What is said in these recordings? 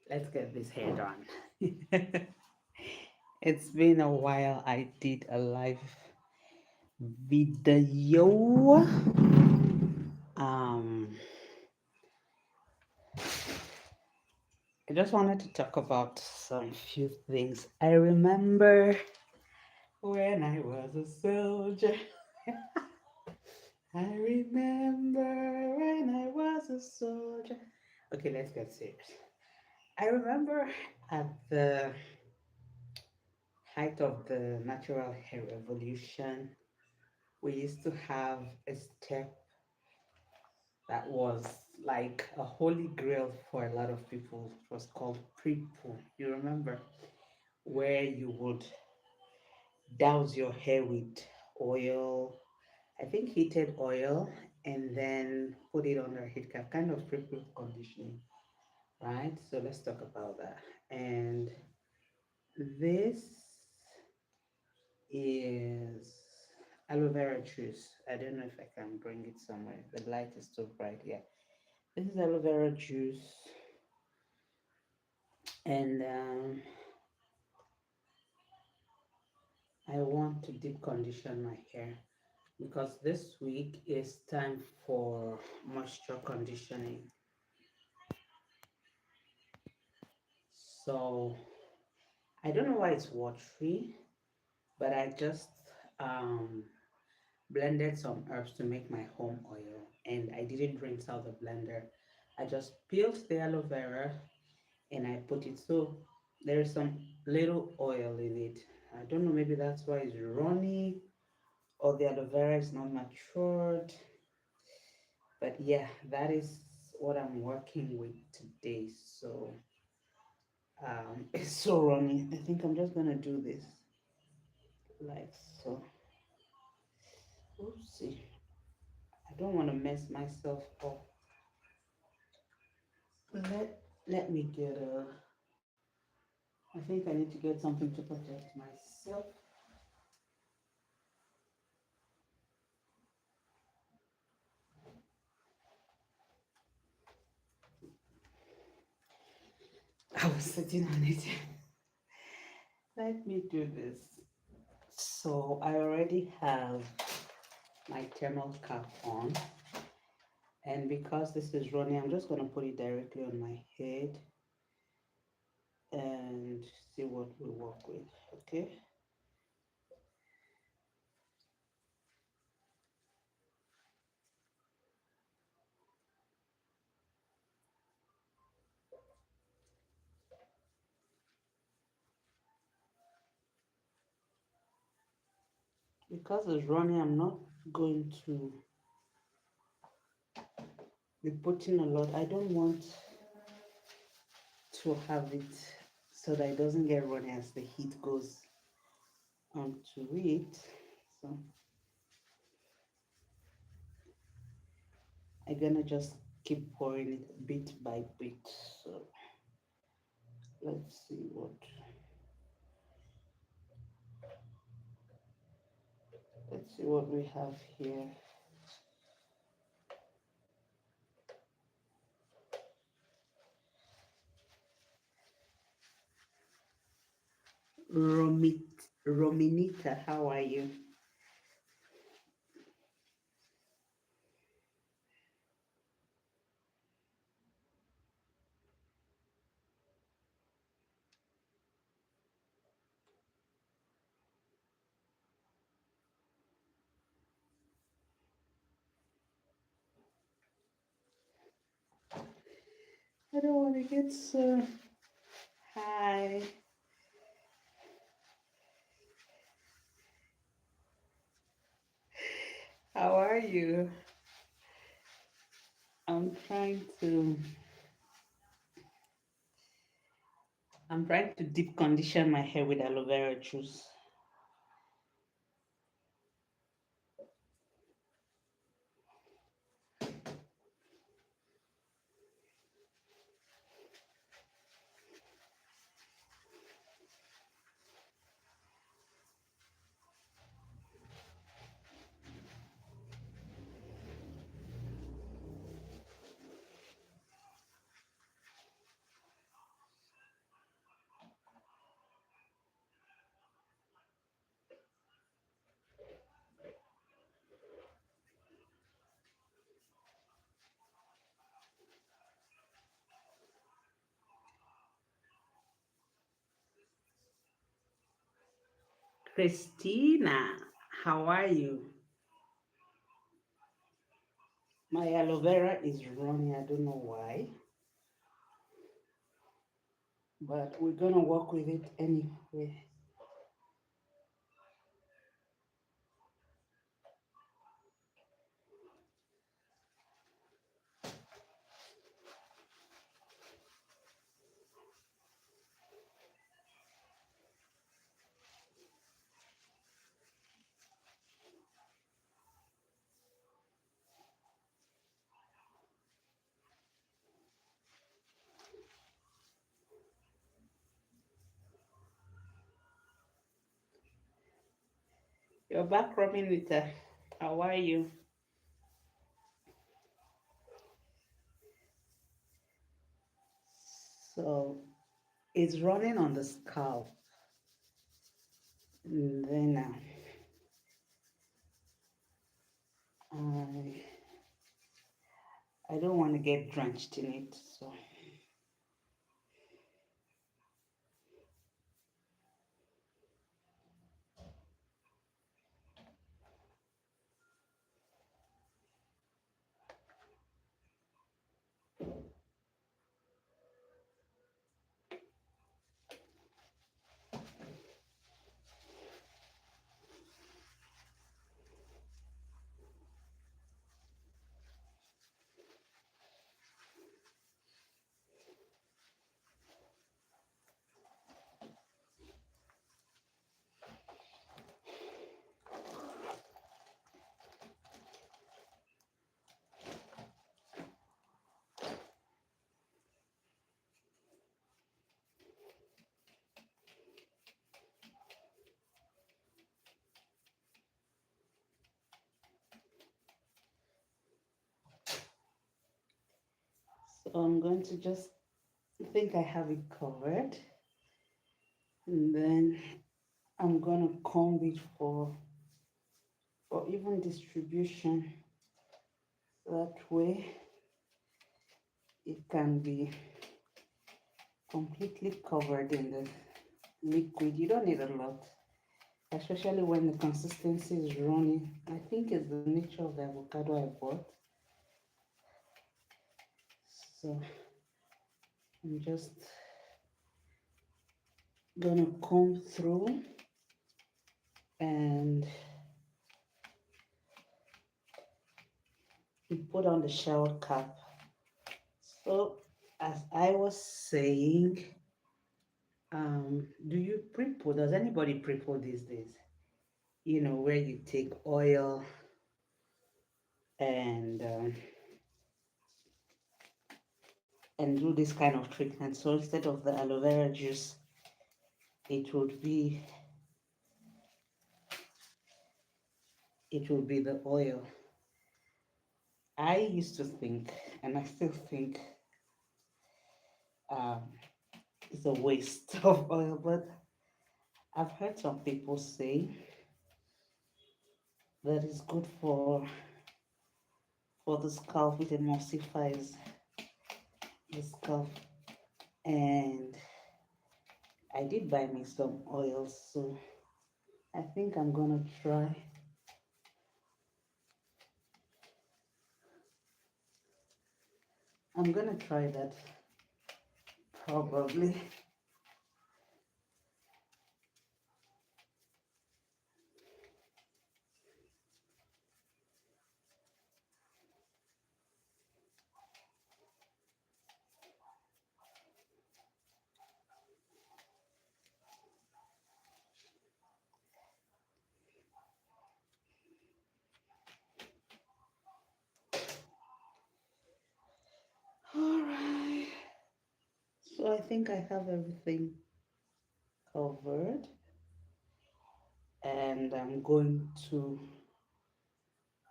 Let's get this hair done. It's been a while. I did a live video. Um, I just wanted to talk about some few things. I remember when I was a soldier. I remember when I was a soldier. Okay, let's get serious. I remember at the height of the natural hair revolution, we used to have a step that was like a holy grail for a lot of people. It was called Prepoo. You remember? Where you would douse your hair with oil, I think heated oil, and then put it under a heat cap, kind of Prepoo conditioning, right? So let's talk about that. And this is aloe vera juice. I don't know if I can bring it somewhere. The light is too bright. Yeah, this is aloe vera juice, and I want to deep condition my hair because this week is time for moisture conditioning. So I don't know why it's watery, but I just um, blended some herbs to make my home oil, and I didn't rinse out the blender. I just peeled the aloe vera and I put it. So there is some little oil in it. I don't know, maybe that's why it's runny or the aloe vera is not matured. But yeah, that is what I'm working with today. So it's so runny. I think I'm just gonna do this like so. Oopsie. I don't want to mess myself up. Let me get a. I think I need to get something to protect myself. I was sitting on it. Let me do this. So I already have my thermal cap on, and because this is running, I'm just gonna put it directly on my head and see what we work with. Okay. Because it's running, I'm not going to be putting a lot. I don't want to have it so that it doesn't get runny as the heat goes onto it. So I'm gonna just keep pouring it bit by bit. So let's see what we have here. Rominita, how are you? I don't want to get so. Hi, how are you? I'm trying to. I'm trying to deep condition my hair with aloe vera juice. Christina, how are you? My aloe vera is running. I don't know why, but we're gonna work with it anyway. You're back, Robin Rita. How are you? So it's running on the scalp. And then I I don't want to get drenched in it. So I'm going to just think I have it covered, and then I'm gonna comb it for even distribution. That way it can be completely covered in the liquid. You don't need a lot, especially when the consistency is runny. I think it's the nature of the avocado I bought. So I'm just gonna comb through and put on the shower cap. So as I was saying, do you prepoo? Does anybody prepoo these days? You know, where you take oil and and do this kind of treatment. So instead of the aloe vera juice, it would be the oil. I used to think, and I still think, um, it's a waste of oil, but I've heard some people say that it's good for the scalp. It emulsifies the scalp, and I did buy me some oils, so I think I'm gonna try that probably. All right. So I think I have everything covered, and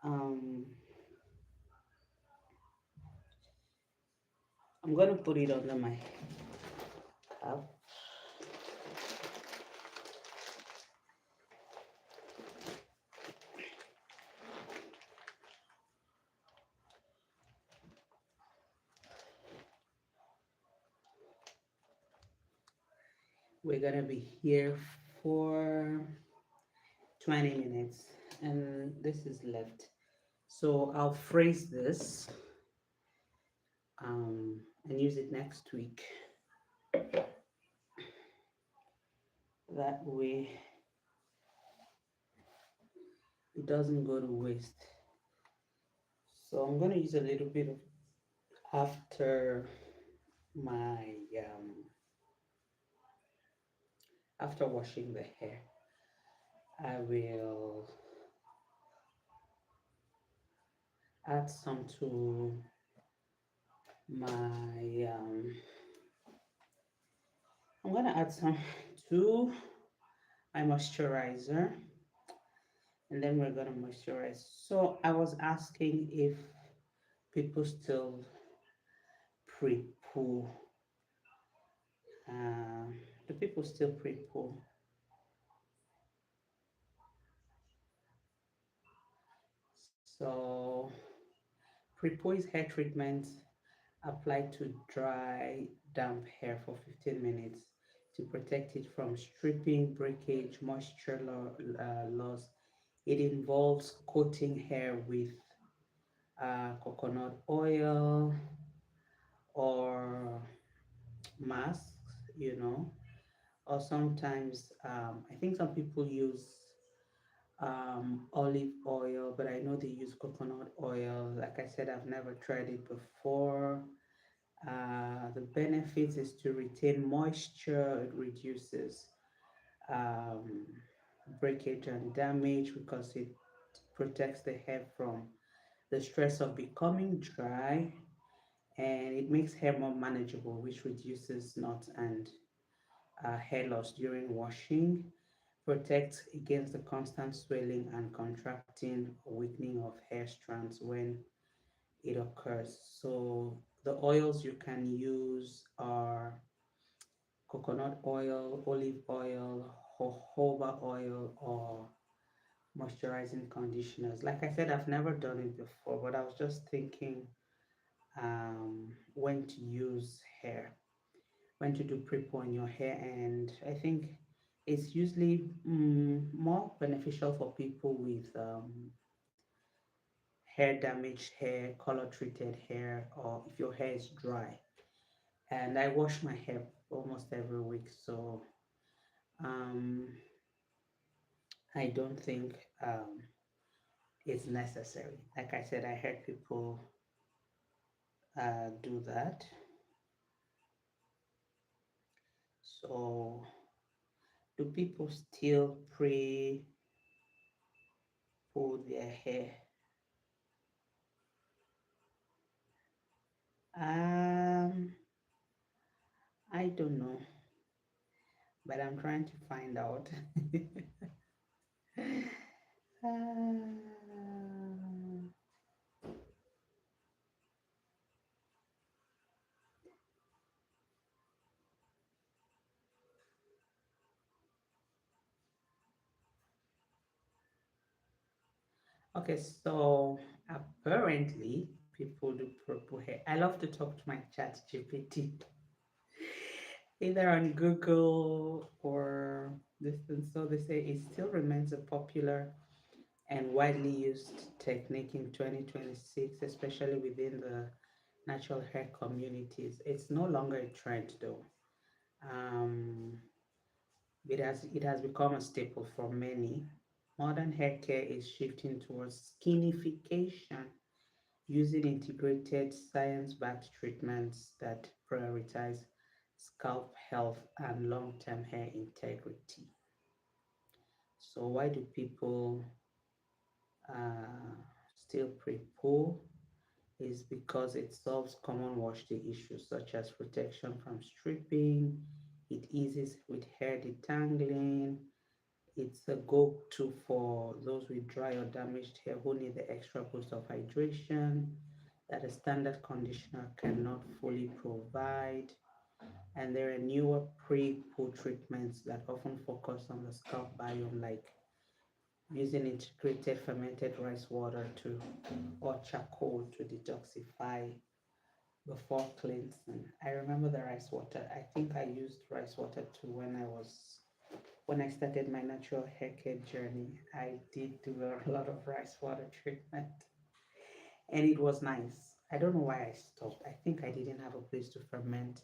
um I'm going to put it under my cap. We're gonna be here for 20 minutes, and this is left. So I'll phrase this and use it next week. That way it doesn't go to waste. So I'm going to use a little bit of after my after washing the hair. I will add some to my I'm gonna add some to my moisturizer, and then we're gonna moisturize. So I was asking if people still pre-poo. Uh, do people still pre-poo? So pre-poo is hair treatment applied to dry, damp hair for 15 minutes to protect it from stripping, breakage, loss. It involves coating hair with coconut oil or masks, you know, or sometimes I think some people use olive oil, but I know they use coconut oil. Like I said, I've never tried it before. The benefits is to retain moisture, it reduces um, breakage and damage because it protects the hair from the stress of becoming dry, and it makes hair more manageable, which reduces knots and hair loss during washing, protects against the constant swelling and contracting or weakening of hair strands when it occurs. So the oils you can use are coconut oil, olive oil, jojoba oil, or moisturizing conditioners. Like I said, I've never done it before, but I was just thinking when to use hair, when to do prep on your hair, and I think it's usually more beneficial for people with hair damaged hair, color treated hair, or if your hair is dry. And I wash my hair almost every week, so um, I don't think it's necessary. Like I said, I heard people do that. So, do people still pre-pull their hair? Um, I don't know, but I'm trying to find out. Um, okay, so apparently people do purple hair. I love to talk to my chat GPT, either on Google or this thing. So they say it still remains a popular and widely used technique in 2026, especially within the natural hair communities. It's no longer a trend though. Um, it has become a staple for many. Modern hair care is shifting towards skinification, using integrated science-backed treatments that prioritize scalp health and long-term hair integrity. So why do people uh, still pre-poo? Is because it solves common wash day issues such as protection from stripping, it eases with hair detangling, it's a go-to for those with dry or damaged hair who need the extra boost of hydration that a standard conditioner cannot fully provide. And there are newer pre-poo treatments that often focus on the scalp biome, like using integrated fermented rice water to or charcoal to detoxify before cleansing. I remember the rice water. I think I used rice water too when I was when I started my natural hair care journey, I did do a lot of rice water treatment, and it was nice. I don't know why I stopped. I think I didn't have a place to ferment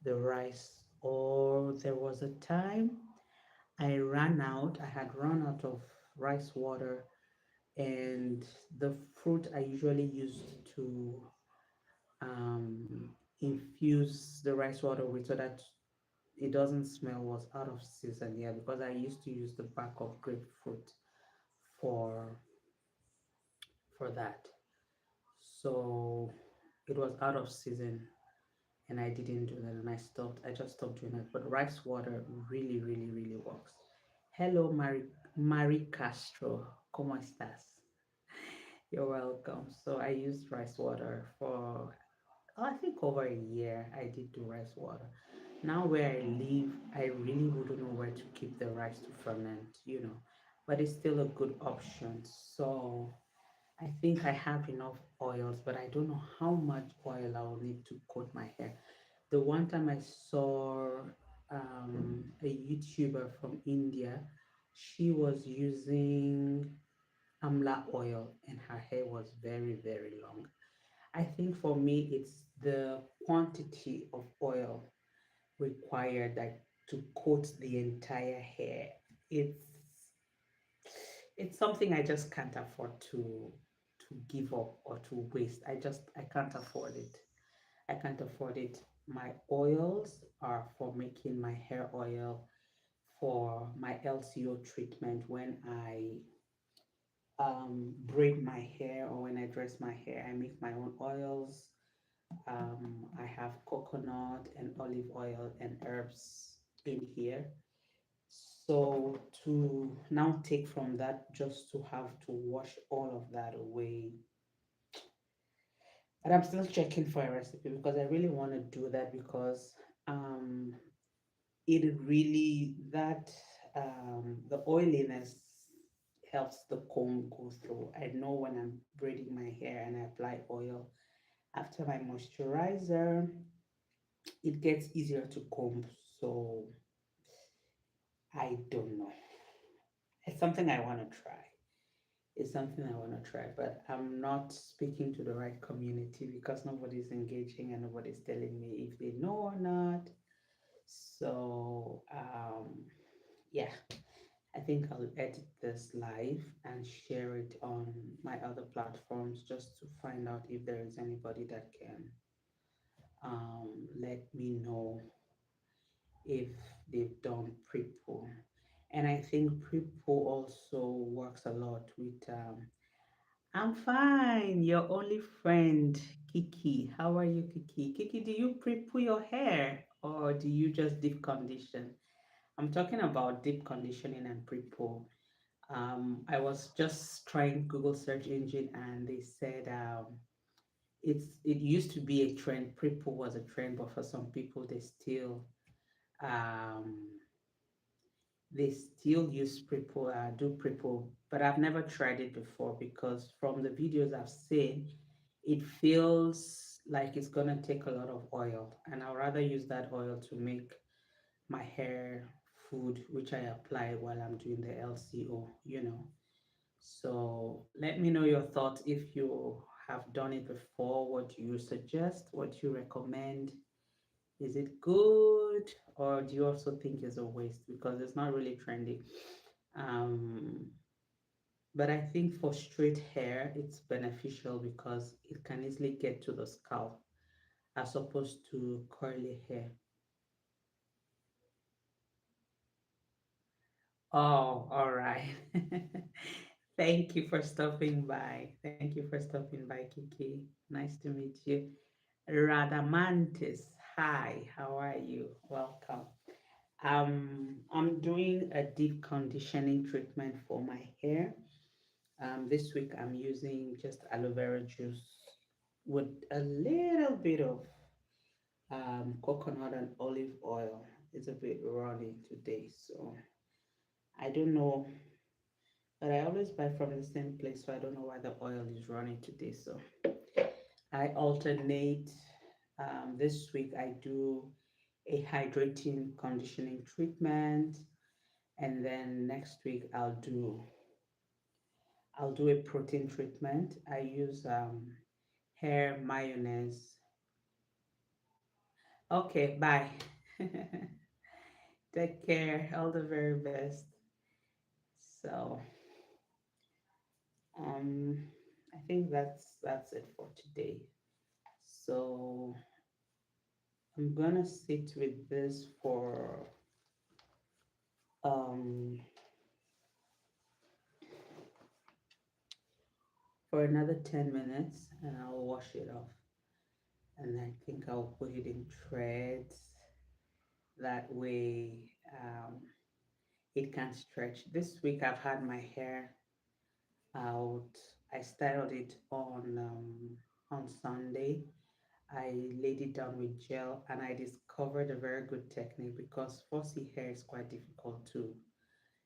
the rice, or there was a time I ran out. I had run out of rice water, and the fruit I usually used to infuse the rice water with so that it doesn't smell was out of season. Yeah, because I used to use the back of grapefruit for that. So it was out of season and I didn't do that and I stopped. I just stopped doing it. But rice water really, really, really works. Hello, Marie Castro. ¿Cómo estás? You're welcome. So I used rice water for, I think, over a year. I did do rice water. Now where I live, I really wouldn't know where to keep the rice to ferment. But it's still a good option. So I think I have enough oils, but I don't know how much oil I will need to coat my hair. The one time I saw a YouTuber from India, she was using amla oil and her hair was very, very long. I think for me, it's the quantity of oil required like to coat the entire hair. It's it's something I just can't afford to give up or to waste. I can't afford it. I can't afford it. My oils are for making my hair oil for my LCO treatment when I braid my hair or when I dress my hair. I make my own oils. I have coconut and olive oil and herbs in here. So to now take from that, just to have to wash all of that away. But I'm still checking for a recipe because I really want to do that because um, it really, the oiliness helps the comb go through. I know when I'm braiding my hair and I apply oil after my moisturizer, it gets easier to comb. So I don't know. It's something I want to try. It's something I want to try, but I'm not speaking to the right community because nobody's engaging and nobody's telling me if they know or not. So, yeah, I think I'll edit this live and share it on my other platforms just to find out if there is anybody that can let me know if they've done Prepoo. And I think Prepoo also works a lot with I'm fine. Your only friend, Kiki. How are you, Kiki? Kiki, do you pre-poo your hair or do you just deep condition? I'm talking about deep conditioning and pre-poo. I was just trying Google search engine and they said it used to be a trend. Pre-poo was a trend, but for some people um, they still use Prepoo, do Prepoo, but I've never tried it before because from the videos I've seen, it feels like it's gonna take a lot of oil, and I'd rather use that oil to make my hair food, which I apply while I'm doing the LCO. So let me know your thoughts if you have done it before. What do you suggest? What do you recommend? Is it good, or do you also think it's a waste because it's not really trendy? Um, but I think for straight hair, it's beneficial because it can easily get to the scalp as opposed to curly hair. Oh, all right. Thank you for stopping by. Thank you for stopping by, Kiki. Nice to meet you. Radamantis, hi, how are you? Welcome. I'm doing a deep conditioning treatment for my hair. This week I'm using just aloe vera juice with a little bit of coconut and olive oil. It's a bit runny today, so I don't know, but I always buy from the same place, so I don't know why the oil is running today. So I alternate. This week I do a hydrating conditioning treatment, And then next week I'll do a protein treatment. I use hair mayonnaise. Okay, bye. Take care. All the very best. So, um, I think that's it for today. So I'm gonna sit with this um for another 10 minutes, and I'll wash it off. And I think I'll put it in threads. That way, it can stretch. This week I've had my hair out. I styled it on Sunday. I laid it down with gel, and I discovered a very good technique because fussy hair is quite difficult to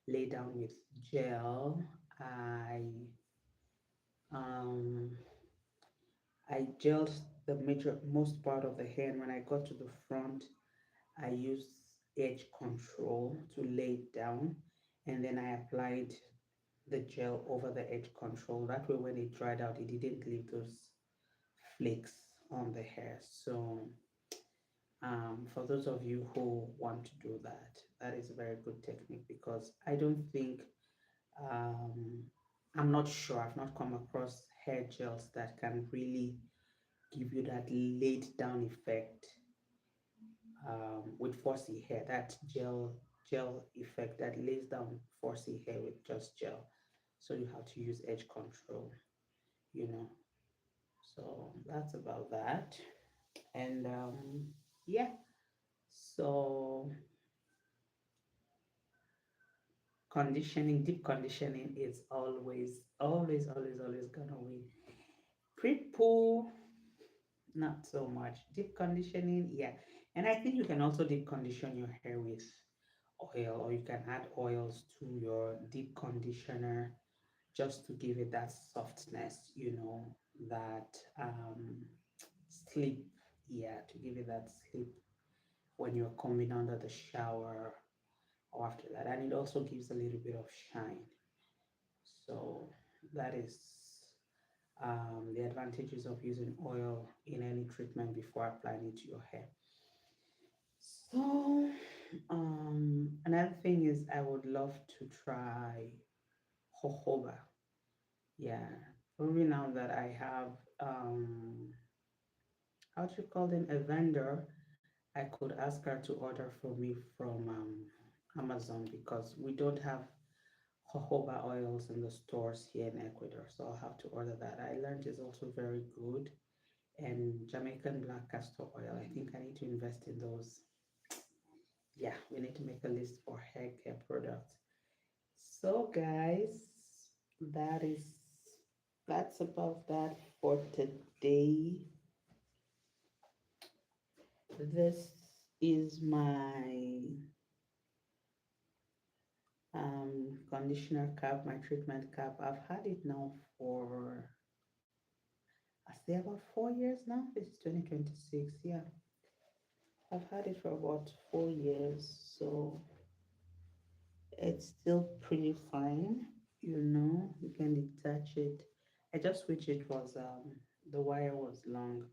lay down with gel. I um I gelled the most part of the hair, and when I got to the front, I used edge control to lay it down, and then I applied the gel over the edge control. That way, when it dried out, it didn't leave those flakes on the hair. So, for those of you who want to do that, that is a very good technique because I don't think, um, I'm not sure, I've not come across hair gels that can really give you that laid down effect with fussy hair, that gel effect that lays down fussy hair with just gel. So you have to use edge control, you know. So that's about that. And yeah, so conditioning, deep conditioning is always gonna win. Pre-poo, not so much. Deep conditioning, yeah. And I think you can also deep condition your hair with oil, or you can add oils to your deep conditioner just to give it that softness, that sleep. Yeah, to give it that sleep when you're coming under the shower or after that. And it also gives a little bit of shine. So that is the advantages of using oil in any treatment before applying it to your hair. So another thing is I would love to try jojoba. Yeah, probably now that I have how do you call them, a vendor, I could ask her to order for me from Amazon because we don't have jojoba oils in the stores here in Ecuador, so I'll have to order that. I learned is also very good, and Jamaican black castor oil. I think I need to invest in those. Yeah, we need to make a list for hair care products. So, guys, that is that's about that for today. This is my conditioner cap, my treatment cap. I've had it now for, I say, about 4 years now. This is 2026. Yeah, I've had it for about 4 years, so it's still pretty fine. You can detach it. I just wish it was the wire was long,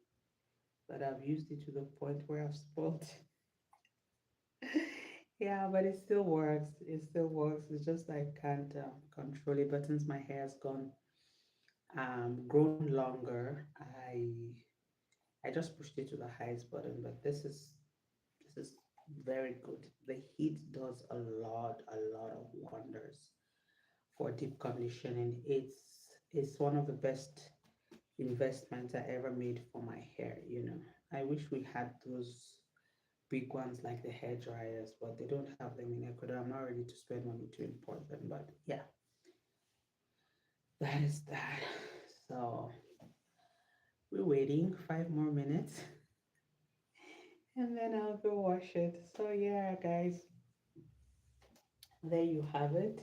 but I've used it to the point where I've spoiled. Yeah, but it still works. It still works. It's just I can't control it. But since my hair has grown longer, I just pushed it to the highest button. But this is very good. The heat does a lot of wonders for deep conditioning. It's one of the best investments I ever made for my hair. I wish we had those big ones like the hair dryers, but they don't have them in Ecuador. I'm not ready to spend money to import them, but yeah, that is that. So we're waiting 5 more minutes and then I'll go wash it. So yeah, guys, there you have it.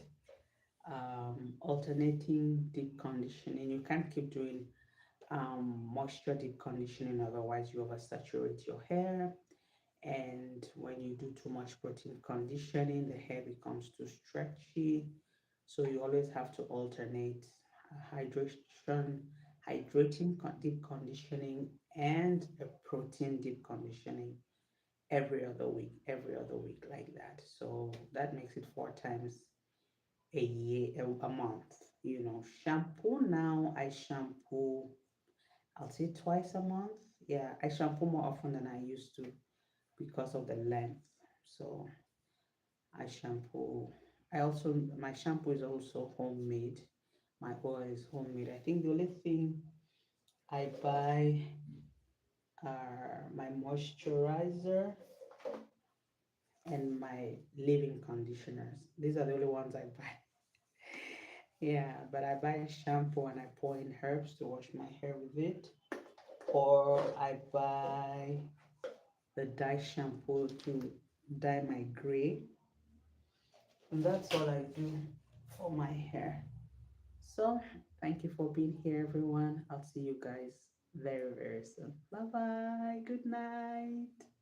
Alternating deep conditioning. You can't keep doing moisture deep conditioning, otherwise you oversaturate your hair. And when you do too much protein conditioning, the hair becomes too stretchy. So you always have to alternate hydration, deep conditioning, and a protein deep conditioning every other week like that. So that makes it 4 times a year, a month. Shampoo now, I shampoo, I'll say twice a month. Yeah, I shampoo more often than I used to because of the length. So I shampoo. My shampoo is also homemade. My oil is homemade. I think the only thing I buy are my moisturizer and my leave-in conditioners. These are the only ones I buy. Yeah, but I buy shampoo and I pour in herbs to wash my hair with it. Or I buy the dye shampoo to dye my gray. And that's all I do for my hair. So, thank you for being here, everyone. I'll see you guys very, very soon. Bye bye. Good night.